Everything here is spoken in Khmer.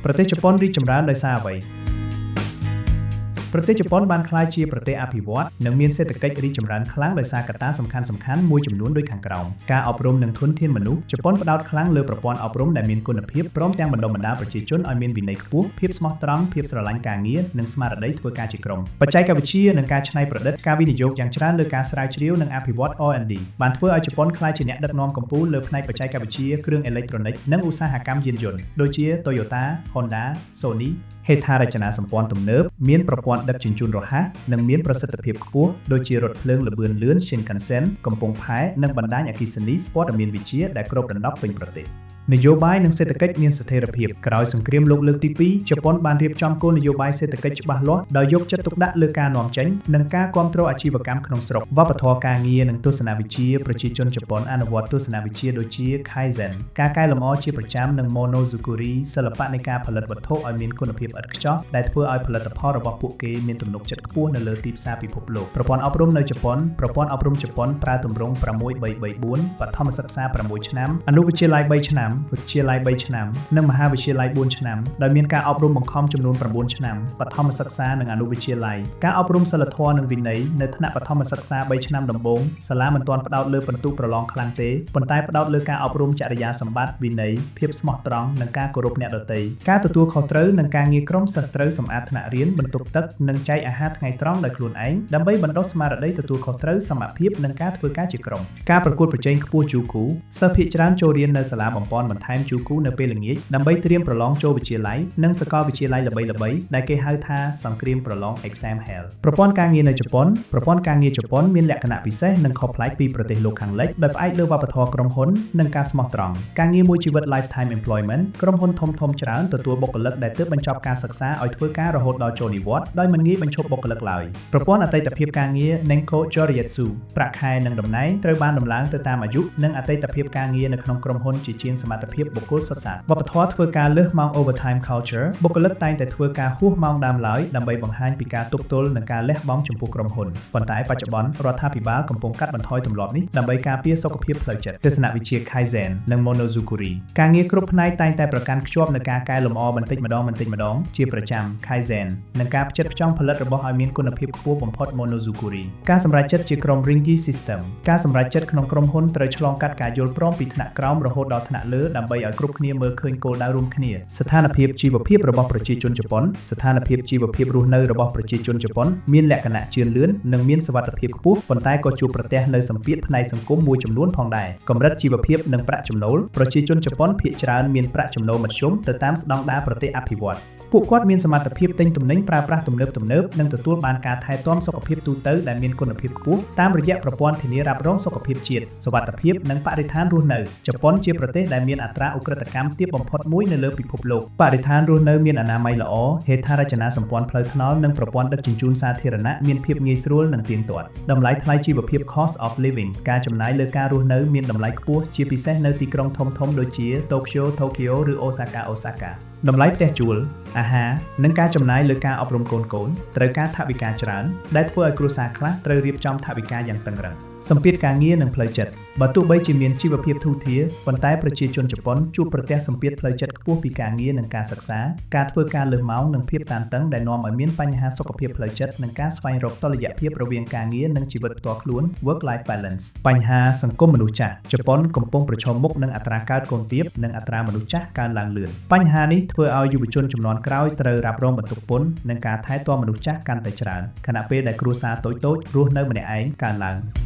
ប្រទេសជប៉ុនរីកចម្រើនដោយសារអ្វីប្រទេសជប៉ុនបានក្លាយជាប្រទេសអភិវឌ្ឍនិងមានសេដ្ឋកិច្ចរីកចម្រើនខ្លាំងដោយសារកត្តាសំខាន់ៗមួយចំនួនដូចខាងក្រោមការអប់រំនិងធនធានមនុស្សជប៉ុនផ្ដោតខ្លាំងលើប្រព័ន្ធអប់រំដែលមានគុណភាពព្រមទាំងបណ្ដុះបណ្ដាលប្រជាជនឲ្យមានវិន័យខ្ពស់ភាពស្មោះត្រង់ភាពស្រឡាញ់ការងារនិងស្មារតីធ្វើការជាក្រុមបច្ចេកវិទ្យានិងការច្នៃប្រឌិតការវិនិយោគយ៉ាងច្រើនលើការស្រាវជ្រាវនិងអភិវឌ្ឍ R&D បានធ្វើឲ្យជប៉ុនក្លាយជាអ្នកដឹកនាំកំពូលលើផ្នែកបច្ចេកវិទ្យាគ្រឿងអេឡិចត្រូនិកនិងឧស្សាហកម្មយានយន្តដូចជា Toyota, Honda, Sonyហេដ្ឋារចនាសម្ព័ន្ធទំនើបមានប្រព័ន្ធដឹកជញ្ជូនរហ័សនិងមានប្រសិទ្ធភាពខ្ពស់ដូចជារថភ្លើងល្បឿនលឿន Shinkansen កំពង់ផែនិងបណ្ដាញអគ្គិសនីព័ត៌មានវិទ្យាដែលគ្របដណ្ដប់ពេញប្រទេសនយោបាយនិងសេដ្ឋកិច្ចមានស្ថិរភាពក្រោយសង្គ្រាមលោកលើកទី2ជប៉ុនបានរៀបចំគោលនយោបាយសេដ្ឋកិច្ចច្បាស់លាស់ដោយយកចិត្តទុកដាក់លើការនាំចេញនិងការគាំទ្រអាជីវកម្មក្នុងស្រុកវប្បធម៌ការងារនិងទស្សនវិជ្ជាប្រជាជនជប៉ុនអនុវត្តទស្សនវិជ្ជាដូចជា Kaizen ការកែលម្អជាប្រចាំនិង Monozukuri សិល្បៈនៃការផលិតវត្ថុឲ្យមានគុណភាពឥតខ្ចោះដែលធ្វើឲ្យផលិតផលរបស់ពួកគេមានទំនុកចិត្តខ្ពស់នៅលើទីផ្សារពិភពលោកប្រព័ន្ធអប់រំនៅជប៉ុនប្រព័ន្ធអប់រំជប៉ុនប្រើទម្រង់6334បឋមសិក្សា6ឆ្នាំអនុវិទ្យាល័យ3ឆ្នាំវិទ្យាល័យ3ឆ្នាំនិងមហាវិទ្យាល័យ4ឆ្នាំដោយមានការអប់រំបង្ខំចំនួន9ឆ្នាំបឋមសិក្សានិងអនុវិទ្យាល័យការអប់រំសីលធម៌និងវិន័យនៅថ្នាក់បឋមសិក្សា3ឆ្នាំដំបូងសាលាមិនទាន់ផ្ដោតលើពិន្ទុប្រឡងខ្លាំងទេប៉ុន្តែផ្ដោតលើការអប់រំចរិយាសម្បត្តិវិន័យភាពស្មោះត្រង់និងការគោរពអ្នកដទៃការទទួលខុសត្រូវនិងការងារក្រុមសិស្សត្រូវសម្អាតថ្នាក់រៀនបន្ទប់ទឹកនិងចែកអាហារថ្ងៃត្រង់ដោយខ្លួនឯងដើម្បីបណ្ដុះស្មារតីទទួលខុសត្រូវសមភាពនិងការធ្វើការជាក្រុមការប្រកួតប្រជែងខ្ពស់ជូគូសិស្សភាគច្រើនចូលរៀននៅសាលាបំពន់បន្ថែមជូគូនៅពេលល្ងាចដើម្បីត្រៀមប្រឡងចូលវិទ្យាល័យនិងសាកលវិទ្យាល័យល្បីៗដែលគេហៅថាសង្គ្រាមប្រឡង Exam Hell ប្រព័ន្ធការងារនៅជប៉ុនប្រព័ន្ធការងារជប៉ុនមានលក្ខណៈពិសេសនិងខុសប្លែកពីប្រទេសលោកខាងលិចដោយផ្អែកលើវប្បធម៌ក្រុមហ៊ុននិងការស្មោះត្រង់ការងារមួយជីវិត Lifetime Employment ក្រុមហ៊ុនធំៗច្រើនទទួលបុគ្គលិកដែលទើបបញ្ចប់ការសិក្សាឲ្យធ្វើការរហូតដល់ចូលនិវត្តន៍ដោយមិនងាយបញ្ឈប់បុគ្គលិកឡើយប្រព័ន្ធអតីតភាពការងារ Nenko Jorietsu ប្រាក់ខែនិងតំណែងត្រូវបានដំឡើងទៅតាមអាយុនិងអតីតភាពការងារនៅក្នុងក្រុមហ៊ុនជាជាងសមត្ថភាពបុគ្គលសុទ្ធសាធវប្បធម៌ធ្វើការលើសម៉ោង overtime culture បុគ្គលិកតែងតែធ្វើការហួសម៉ោងដើមឡើយដើម្បីបង្ហាញពីការទប់ទល់និងការលះបង់ចំពោះក្រុមហ៊ុនប៉ុន្តែបច្ចុប្បន្នរដ្ឋាភិបាលកំពុងកាត់បន្ថយទម្លាប់នេះដើម្បីការពារសុខភាពផ្លូវចិត្តទស្សនវិជ្ជា Kaizen និង Monozukuri ការងារគ្រប់ផ្នែកតែងតែប្រកាន់ខ្ជាប់នូវការកែលម្អបន្តិចម្ដងជាប្រចាំ Kaizen និងការផ្ចិតផ្ចង់ផលិតរបស់ឲ្យមានគុណភាពខ្ពស់បំផុត Monozukuri ការសម្រេចចិត្តជាក្រុម Ringi System ការសម្រេចចិត្តក្នុងក្រុមហ៊ុនត្រូវឆ្លងកាត់ការយល់ព្រមពីថ្នាក់ក្រោមរហូតដល់ថ្នាក់លើដើម្បីឲ្យគ្រប់គ្នាមើលឃើញគោលដៅរួមគ្នាស្ថានភាពជីវភាពរបស់ប្រជាជនជប៉ុនស្ថានភាពជីវភាពរស់នៅរបស់ប្រជាជនជប៉ុនមានលក្ខណៈជឿនលឿននិងមានសុវត្ថិភាពខ្ពស់ប៉ុន្តែក៏ជួបប្រទះនូវសម្ពាធផ្នែកសង្គមមួយចំនួនផងដែរកម្រិតជីវភាពនិងប្រាក់ចំណូលប្រជាជនជប៉ុនភាគច្រើនមានប្រាក់ចំណូលមធ្យមទៅតាមស្តង់ដារប្រទេសអភិវឌ្ឍន៍ពួកគាត់មានសមត្ថភាពទិញទំនិញប្រើប្រាស់ទំនើបនិងទទួលបានការថែទាំសុខភាពទូទៅដែលមានគុណភាពខ្ពស់តាមរយៈប្រព័ន្ធធានារ៉ាប់រងសុខភាពជាតិសុវត្ថិភាពនិងបរិស្ថានរស់នៅជប៉ុនជាប្រទេសដែលមានអត្រាឧក្រិដ្ឋកម្មទាបបំផុតមួយនៅលើពិភពលោកបរិស្ថានរស់នៅមានអនាម័យល្អហេដ្ឋារចនាសម្ព័ន្ធផ្លូវថ្នល់និងប្រព័ន្ធដឹកជញ្ជូនសាធារណៈមានភាពងាយស្រួលនិងទៀងទាត់តម្លៃថ្លៃជីវភាព cost of living ការចំណាយលើការរស់នៅមានតម្លៃខ្ពស់ជាពិសេសនៅទីក្រុងធំៗដូចជា Tokyo ឬ Osakaតម្លៃផ្ទះជួលអាហារនិងការចំណាយលើការអប់រំកូនត្រូវការថវិកាច្រើនដែលធ្វើឲ្យគ្រួសារខ្លះត្រូវរៀបចំថវិកាយ៉ាងតឹងរ៉ឹងសម្ពាធការងារនិងផ្លូវចិត្តបើទោះបីជាមានជីវភាពធូរធារប៉ុន្តែប្រជាជនជប៉ុនជួបប្រទះសម្ពាធផ្លូវចិត្តខ្ពស់ពីការងារនិងការសិក្សាការធ្វើការលើសម៉ោងនិងភាពតានតឹងដែលនាំឲ្យមានបញ្ហាសុខភាពផ្លូវចិត្តនិងការស្វែងរកតុល្យភាពរវាងការងារនិងជីវិតផ្ទាល់ខ្លួន work life balance បញ្ហាសង្គមមនុស្សចាស់ជប៉ុនកំពុងប្រឈមមុខនឹងអត្រាកើតកូនទាបនិងអត្រាមនុស្សចាស់កើនឡើងលឿនបញ្ហានេះធ្វើឲ្យយុវជនជំនាន់ក្រោយត្រូវរ៉ាប់រងបន្ទុកពន្ធនិងការថែទាំមនុស្សចាស់កាន់តែច្រើនខណៈពេលដែលគ្រួសារតូចៗរស់នៅម្នាក់ឯងកើនឡើង